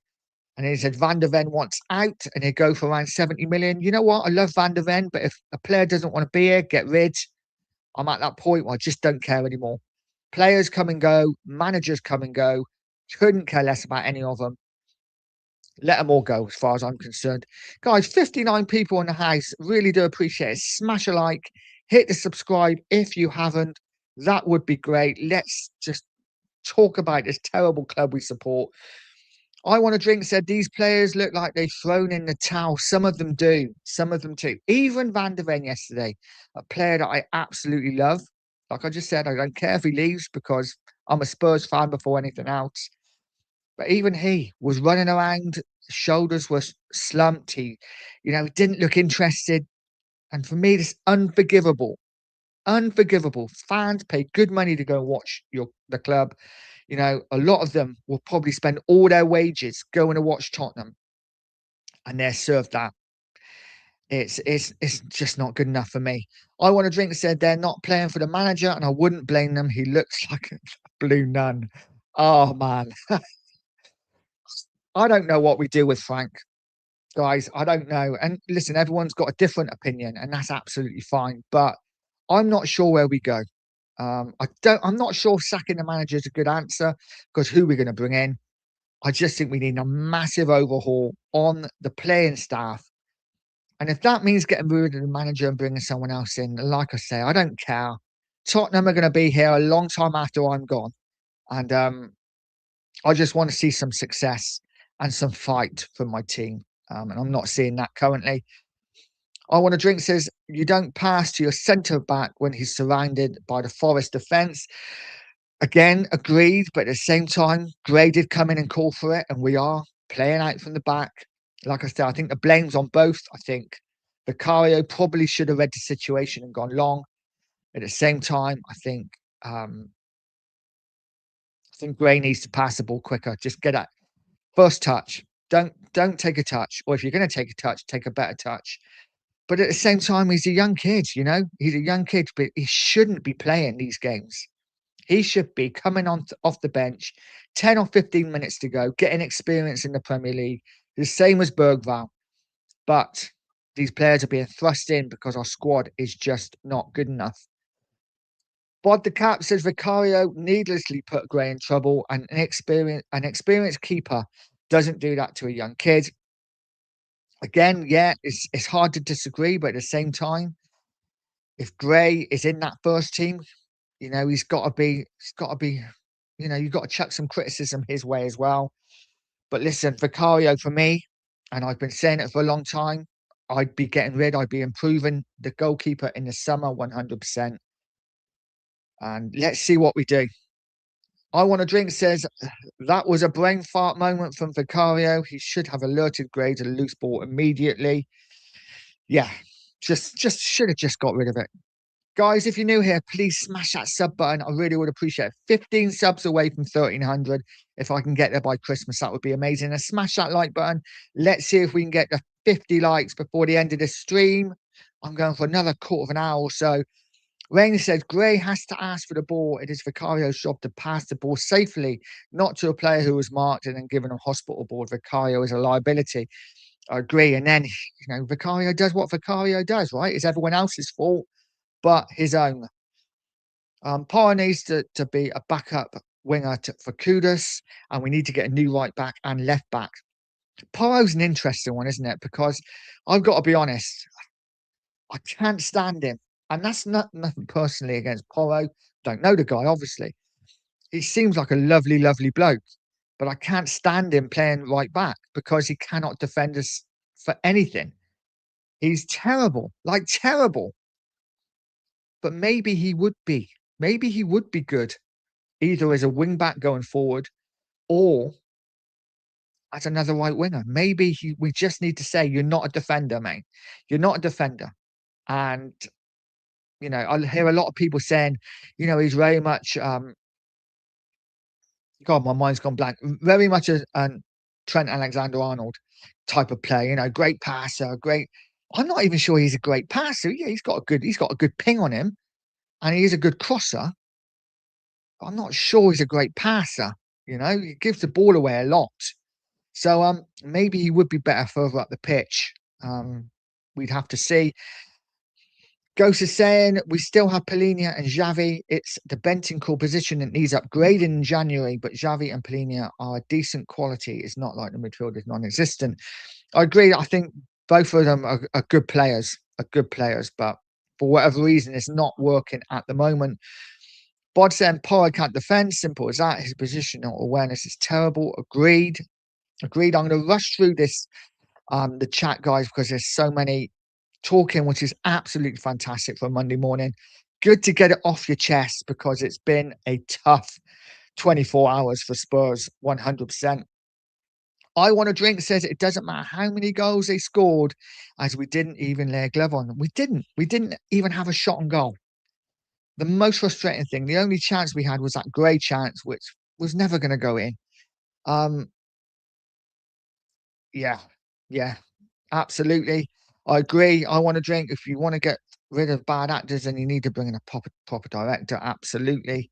And he said Van der Ven wants out and he'd go for around 70 million. You know what? I love Van der Ven, but if a player doesn't want to be here, get rid. I'm at that point where I just don't care anymore. Players come and go, managers come and go. Couldn't care less about any of them. Let them all go, as far as I'm concerned. Guys, 59 people in the house. Really do appreciate it. Smash a like, hit the subscribe if you haven't. That would be great. Let's just talk about this terrible club we support. I want to drink said these players look like they've thrown in the towel. Some of them do. Some of them too. Even Van der Ven yesterday, a player that I absolutely love. Like I just said, I don't care if he leaves because I'm a Spurs fan before anything else. But even he was running around, shoulders were slumped. He didn't look interested. And for me, this unforgivable. Unforgivable. Fans pay good money to go and watch the club. A lot of them will probably spend all their wages going to watch Tottenham, and they're served that. It's just not good enough for me. I want to drink said they're not playing for the manager, and I wouldn't blame them. He looks like a blue nun. Oh man, I don't know what we do with Frank, guys. I don't know. And listen, everyone's got a different opinion, and that's absolutely fine. But I'm not sure where we go. I'm not sure sacking the manager is a good answer because who we're going to bring in. I just think we need a massive overhaul on the playing staff. And if that means getting rid of the manager and bringing someone else in, like I say, I don't care. Tottenham are going to be here a long time after I'm gone. And I just want to see some success and some fight from my team. And I'm not seeing that currently. I want to drink says you don't pass to your centre back when he's surrounded by the Forest defence. Again, agreed, but at the same time, Gray did come in and call for it, and we are playing out from the back. Like I said, I think the blame's on both. I think Vicario probably should have read the situation and gone long. At the same time, I think Gray needs to pass the ball quicker. Just get that first touch. Don't take a touch, or if you're going to take a touch, take a better touch. But at the same time, he's a young kid. He's a young kid, but he shouldn't be playing these games. He should be coming on off the bench, 10 or 15 minutes to go, getting experience in the Premier League, the same as Bergvall. But these players are being thrust in because our squad is just not good enough. Bod the Cap says Vicario needlessly put Gray in trouble, and an experienced keeper doesn't do that to a young kid. Again, yeah, it's hard to disagree, but at the same time, if Gray is in that first team, he's got to be, you've got to chuck some criticism his way as well. But listen, Vicario for me, and I've been saying it for a long time, I'd be improving the goalkeeper in the summer 100%. And let's see what we do. I want a drink says that was a brain fart moment from Vicario. He should have alerted Gray to the loose ball immediately. Yeah, just should have just got rid of it. Guys, if you're new here, please smash that sub button. I really would appreciate it. 15 subs away from 1,300. If I can get there by Christmas, that would be amazing. And smash that like button. Let's see if we can get the 50 likes before the end of the stream. I'm going for another quarter of an hour or so. Rain says Gray has to ask for the ball. It is Vicario's job to pass the ball safely, not to a player who was marked and then given a hospital board. Vicario is a liability. I agree. And then, Vicario does what Vicario does, right? It's everyone else's fault but his own. Parra needs to be a backup winger for Kudus, and we need to get a new right back and left back. Porro's an interesting one, isn't it? Because I've got to be honest, I can't stand him. And that's nothing personally against Porro. Don't know the guy, obviously. He seems like a lovely, lovely bloke, but I can't stand him playing right back because he cannot defend us for anything. He's terrible, like terrible. But maybe he would be. Maybe he would be good, either as a wing back going forward or as another right winger. Maybe we just need to say, you're not a defender, mate. You're not a defender. And, I hear a lot of people saying, he's very much, God, my mind's gone blank, very much a Trent Alexander-Arnold type of player, great passer, great. I'm not even sure he's a great passer. Yeah, he's got a good ping on him and he is a good crosser. I'm not sure he's a great passer. He gives the ball away a lot. So maybe he would be better further up the pitch. We'd have to see. Ghost is saying we still have Polinia and Xavi. It's the Bentancur position that needs upgrading in January, but Xavi and Polinia are a decent quality. It's not like the midfield is non-existent. I agree. I think both of them are good players, but for whatever reason, it's not working at the moment. Bod saying Porro can't defend. Simple as that. His positional awareness is terrible. Agreed. I'm going to rush through this, the chat, guys, because there's so many talking, which is absolutely fantastic for a Monday morning. Good to get it off your chest because it's been a tough 24 hours for Spurs, 100%. I Want to Drink says it doesn't matter how many goals they scored, as we didn't even lay a glove on them. We didn't even have a shot on goal. The most frustrating thing, the only chance we had was that Gray chance, which was never going to go in. Yeah, yeah, absolutely. I agree. I Want to Drink. If you want to get rid of bad actors, then you need to bring in a proper director. Absolutely,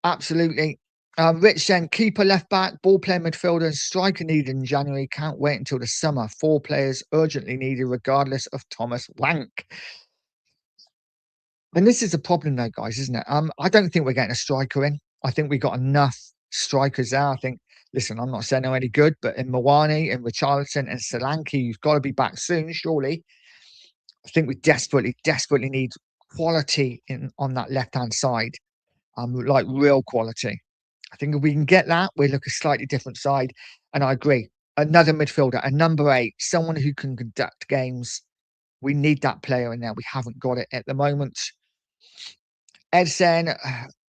absolutely. Rich then keeper, left back, ball playing midfielder, and striker needed in January. Can't wait until the summer. 4 players urgently needed, regardless of Thomas Wank. And this is the problem, though, guys, isn't it? I don't think we're getting a striker in. I think we got enough strikers there. I think. Listen, I'm not saying they're any good, but in Mawani, in Richarlison, and Solanke, you've got to be back soon, surely. I think we desperately need quality on that left-hand side, like real quality. I think if we can get that, we look a slightly different side. And I agree. Another midfielder, a number 8, someone who can conduct games. We need that player in there. We haven't got it at the moment. Ed saying,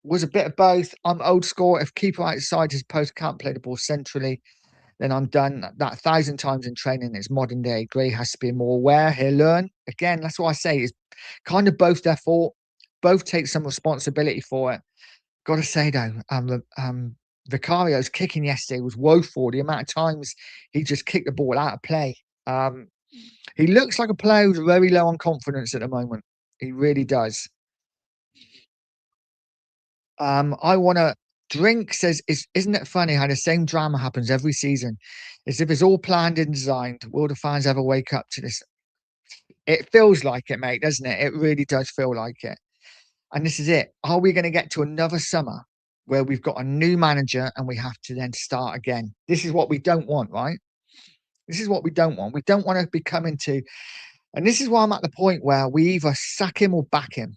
was a bit of both. I'm old school. If keeper outside his post can't play the ball centrally, then I'm done. That 1,000 times in training. It's modern day. Gray has to be more aware. He'll learn. Again, that's what I say. It's kind of both their fault. Both take some responsibility for it. Got to say though, Vicario's kicking yesterday was woeful. The amount of times he just kicked the ball out of play. He looks like a player who's very low on confidence at the moment. He really does. I Want to Drink says, isn't it funny how the same drama happens every season? As if it's all planned and designed. Will the fans ever wake up to this? It feels like it, mate, doesn't it? It really does feel like it. And this is it. Are we going to get to another summer where we've got a new manager and we have to then start again? This is what we don't want, right? This is what we don't want. We don't want to be coming to, and this is why I'm at the point where we either sack him or back him.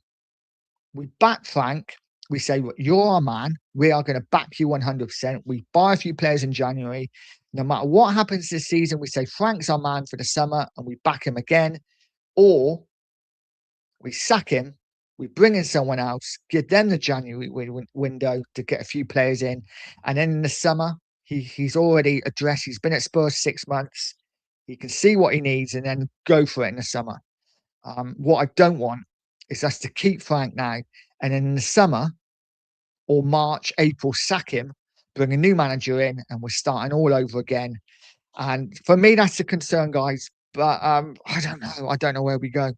We back Frank. We say, you're our man. We are going to back you 100%. We buy a few players in January. No matter what happens this season, we say Frank's our man for the summer and we back him again. Or we sack him, we bring in someone else, give them the January window to get a few players in. And then in the summer, he's already addressed, he's been at Spurs 6 months. He can see what he needs and then go for it in the summer. What I don't want It's us to keep Frank now, and then in the summer or March, April, sack him, bring a new manager in, and we're starting all over again. And for me, that's a concern, guys. But I don't know. I don't know where we go.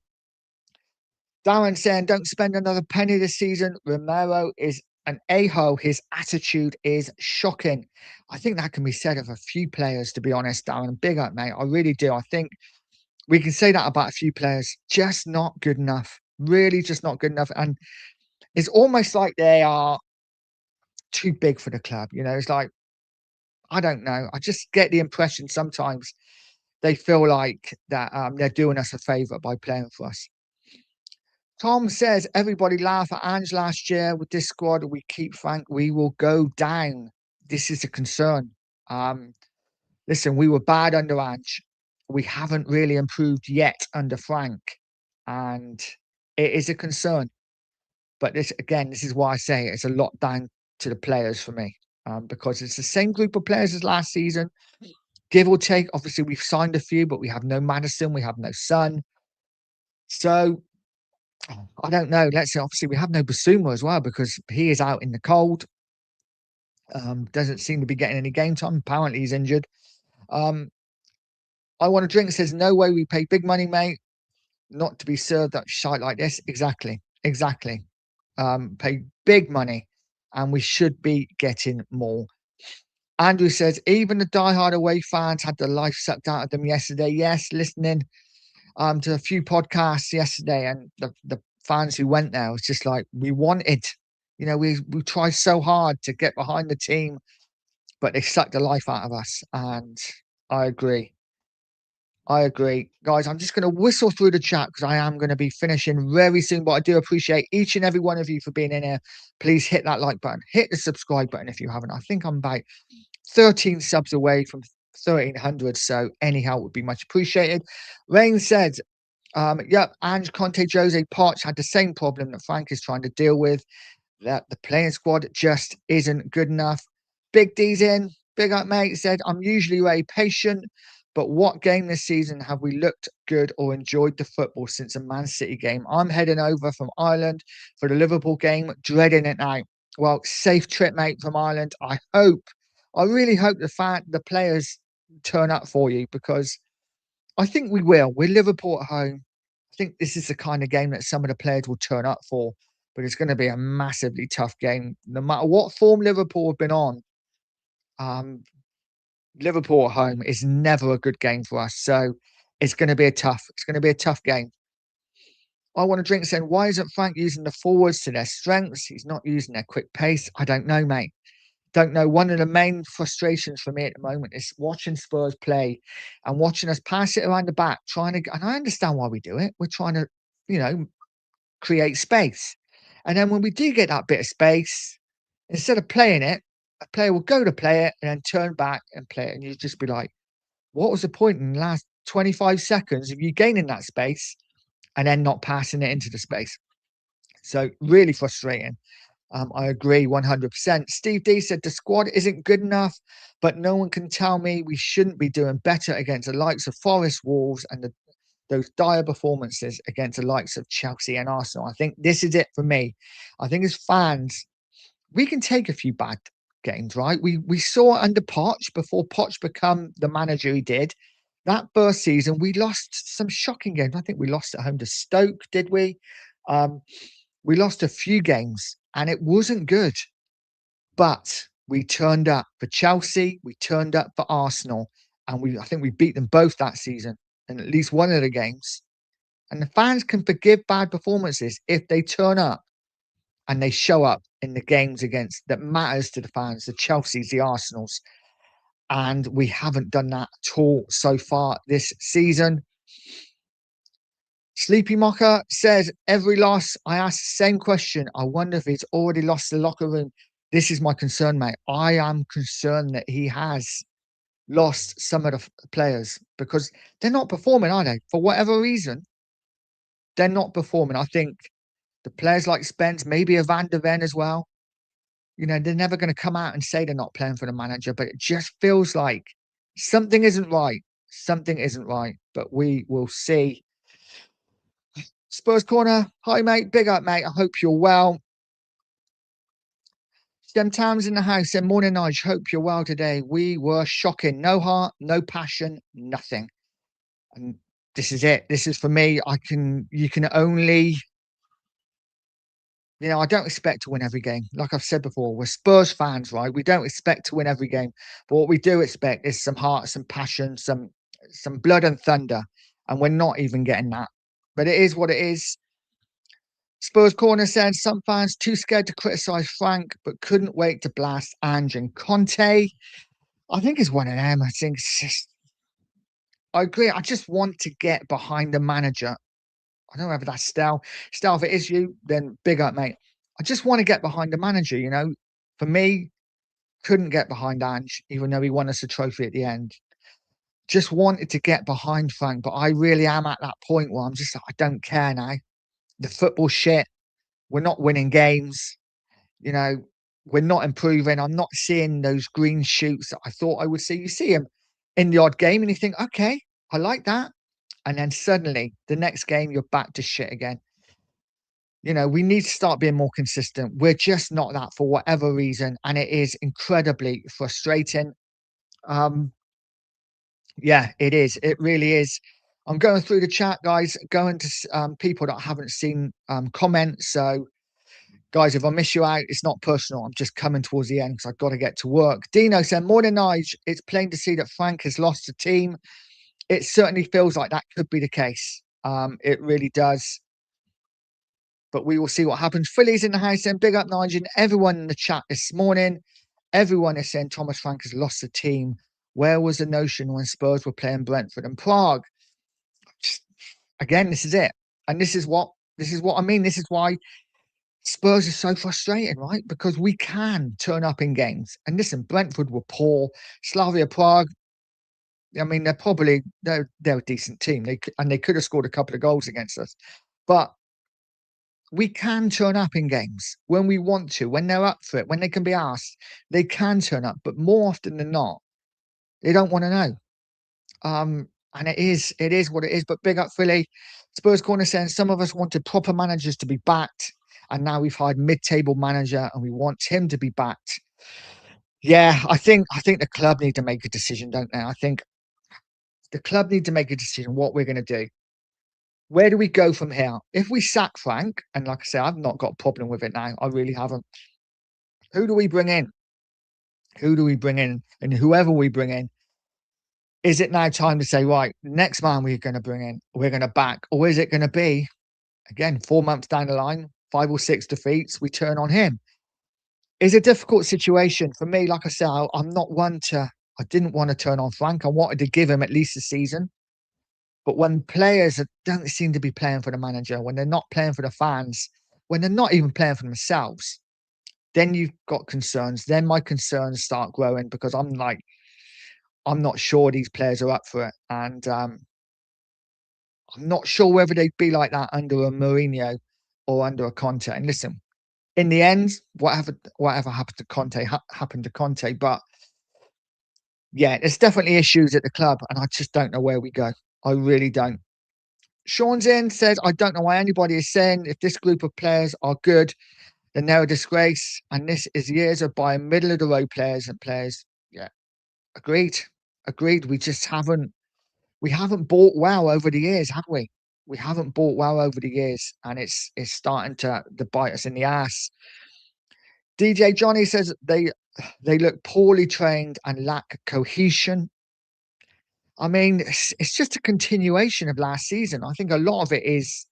Darren saying, don't spend another penny this season. Romero is an a-hole. His attitude is shocking. I think that can be said of a few players, to be honest, Darren. Big up, mate. I really do. I think we can say that about a few players. Just not good enough. Really just not good enough. And it's almost like they are too big for the club. It's like, I don't know. I just get the impression sometimes they feel like that they're doing us a favour by playing for us. Tom says, everybody laughed at Ange last year. With this squad, we keep Frank, we will go down. This is a concern. Listen, we were bad under Ange. We haven't really improved yet under Frank. And it is a concern. But this is why I say it's a lot down to the players for me. Because it's the same group of players as last season. Give or take, obviously, we've signed a few, but we have no Madison, we have no Son. So I don't know. Let's say, obviously, we have no Basuma as well because he is out in the cold. Doesn't seem to be getting any game time. Apparently, he's injured. I want a drink says, no way we pay big money, mate, not to be served that shite like this. Exactly. Pay big money, and we should be getting more. Andrew says, even the diehard away fans had the life sucked out of them yesterday. Yes, listening to a few podcasts yesterday, and the fans who went there was just like, we wanted, we tried so hard to get behind the team, but they sucked the life out of us. And I agree. Guys, I'm just going to whistle through the chat because I am going to be finishing very soon. But I do appreciate each and every one of you for being in here. Please hit that like button, hit the subscribe button if you haven't. I think I'm about 13 subs away from 1,300. So any help would be much appreciated. Rain said, yep, Ange, Conte, Jose, Poch had the same problem that Frank is trying to deal with, that the playing squad just isn't good enough. Big D's in. Big up, mate. Said, I'm usually very patient, but what game this season have we looked good or enjoyed the football since a Man City game? I'm heading over from Ireland for the Liverpool game, dreading it now. Well, safe trip, mate, from Ireland. I really hope the players turn up for you, because I think we will. We're Liverpool at home. I think this is the kind of game that some of the players will turn up for, but it's going to be a massively tough game. No matter what form Liverpool have been on, Liverpool at home is never a good game for us. So it's going to be a tough game. I want to drink saying, why isn't Frank using the forwards to their strengths? He's not using their quick pace. I don't know, mate. Don't know. One of the main frustrations for me at the moment is watching Spurs play and watching us pass it around the back, and I understand why we do it. We're trying to, create space. And then when we do get that bit of space, instead of playing it, a player will go to play it and then turn back and play it. And you just be like, what was the point in the last 25 seconds of you gaining that space and then not passing it into the space? So really frustrating. I agree 100%. Steve D said the squad isn't good enough, but no one can tell me we shouldn't be doing better against the likes of Forest, Wolves, and those dire performances against the likes of Chelsea and Arsenal. I think this is it for me. I think as fans, we can take a few bad games, right? We saw under Poch, before Poch become the manager he did. That first season, we lost some shocking games. I think we lost at home to Stoke, did we? We lost a few games and it wasn't good. But we turned up for Chelsea, we turned up for Arsenal, and I think we beat them both that season in at least one of the games. And the fans can forgive bad performances if they turn up and they show up in the games against that matters to the fans, the Chelseas, the Arsenals. And we haven't done that at all so far this season. Sleepy Mocker says, every loss, I ask the same question. I wonder if he's already lost the locker room. This is my concern, mate. I am concerned that he has lost some of the players because they're not performing, are they? For whatever reason, they're not performing. I think the players like Spence, maybe a Van der Ven as well, they're never going to come out and say they're not playing for the manager, but it just feels like something isn't right. Something isn't right, but we will see. Spurs Corner. Hi, mate. Big up, mate. I hope you're well. Stem Towns in the house. And morning, Nige. Hope you're well today. We were shocking. No heart, no passion, nothing. And this is it. This is for me. You can only, I don't expect to win every game. Like I've said before, we're Spurs fans, right? We don't expect to win every game. But what we do expect is some heart, some passion, some blood and thunder. And we're not even getting that. But it is what it is. Spurs Corner said some fans too scared to criticise Frank, but couldn't wait to blast Ange and Conte. I think it's one of them. I think it's just, I agree. I just want to get behind the manager. I don't know whether that's Stel. Stel, if it is you, then big up, mate. I just want to get behind the manager, you know. For me, couldn't get behind Ange, even though he won us a trophy at the end. Just wanted to get behind Frank, but I really am at that point where I'm just like, I don't care now. The football shit. We're not winning games. You know, we're not improving. I'm not seeing those green shoots that I thought I would see. You see them in the odd game and you think, okay, I like that. And then suddenly the next game, you're back to shit again. You know, we need to start being more consistent. We're just not that for whatever reason. And it is incredibly frustrating. Um, yeah, it is. It really is. I'm going through the chat, guys, going to people that I haven't seen comment. So, guys, if I miss you out, it's not personal. I'm just coming towards the end because I've got to get to work. Dino said, Morning, Nige. It's plain to see that Frank has lost the team. It certainly feels like that could be the case. It really does. But we will see what happens. Philly's in the house and big up Nigel. Everyone in the chat this morning, everyone is saying Thomas Frank has lost the team. Where was the notion when Spurs were playing Brentford and Prague? Again, this is it. And this is what I mean. This is why Spurs is so frustrating, right? Because we can turn up in games. And listen, Brentford were poor. Slavia Prague, I mean, they're a decent team. They could have scored a couple of goals against us. But we can turn up in games when we want to, when they're up for it, when they can be asked. They can turn up, but more often than not, they don't want to know. And it is what it is. But big up Philly. Spurs Corner saying some of us wanted proper managers to be backed, and now we've hired mid-table manager, and we want him to be backed. Yeah, I think the club need to make a decision, don't they? I think the club need to make a decision what we're going to do. Where do we go from here? If we sack Frank, and like I say, I've not got a problem with it now. I really haven't. Who do we bring in? Who do we bring in? And whoever we bring in, is it now time to say, right, next man we're going to bring in, we're going to back, or is it going to be, again, 4 months down the line, 5 or 6 defeats, we turn on him? It's a difficult situation for me. Like I said, I'm not one to, I didn't want to turn on Frank. I wanted to give him at least a season. But when players don't seem to be playing for the manager, when they're not playing for the fans, when they're not even playing for themselves, then you've got concerns. Then my concerns start growing because I'm like, I'm not sure these players are up for it. And I'm not sure whether they'd be like that under a Mourinho or under a Conte. And listen, in the end, whatever happened to Conte happened to Conte. But yeah, there's definitely issues at the club, and I just don't know where we go. I really don't. Sean's in says, I don't know why anybody is saying if this group of players are good, then they're a disgrace. And this is years of buying middle of the road players and players. Yeah, agreed. Agreed. We haven't bought well over the years, have we? We haven't bought well over the years, and it's starting to bite us in the ass. DJ Johnny says they look poorly trained and lack cohesion. I mean, it's just a continuation of last season. I think a lot of it is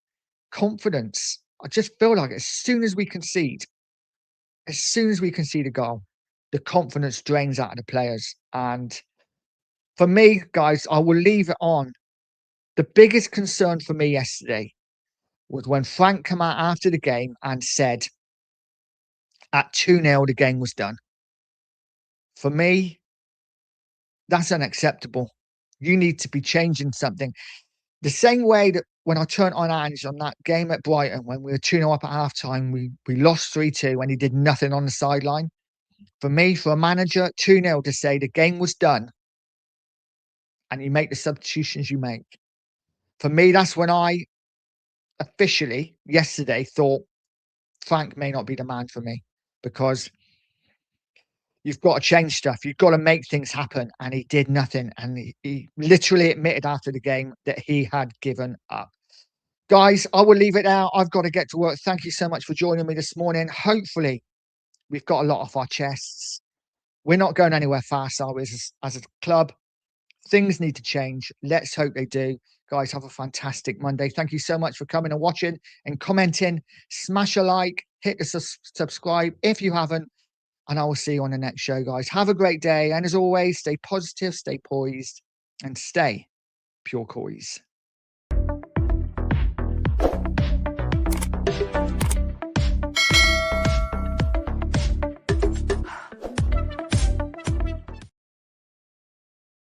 confidence. I just feel like as soon as we concede a goal, the confidence drains out of the players. And for me, guys, I will leave it on. The biggest concern for me yesterday was when Frank came out after the game and said at 2-0 the game was done. For me, that's unacceptable. You need to be changing something. The same way that when I turned on Ange on that game at Brighton, when we were 2-0 up at halftime, we lost 3-2 when he did nothing on the sideline. For me, for a manager, 2-0 to say the game was done and you make the substitutions you make. For me, that's when I officially yesterday thought Frank may not be the man for me because you've got to change stuff. You've got to make things happen. And he did nothing. And he literally admitted after the game that he had given up. Guys, I will leave it now. I've got to get to work. Thank you so much for joining me this morning. Hopefully, we've got a lot off our chests. We're not going anywhere fast, are we, as a club? Things need to change. Let's hope they do. Guys, have a fantastic Monday. Thank you so much for coming and watching and commenting. Smash a like, hit the subscribe if you haven't, and I will see you on the next show, guys. Have a great day. And as always, stay positive, stay poised, and stay pure Coys.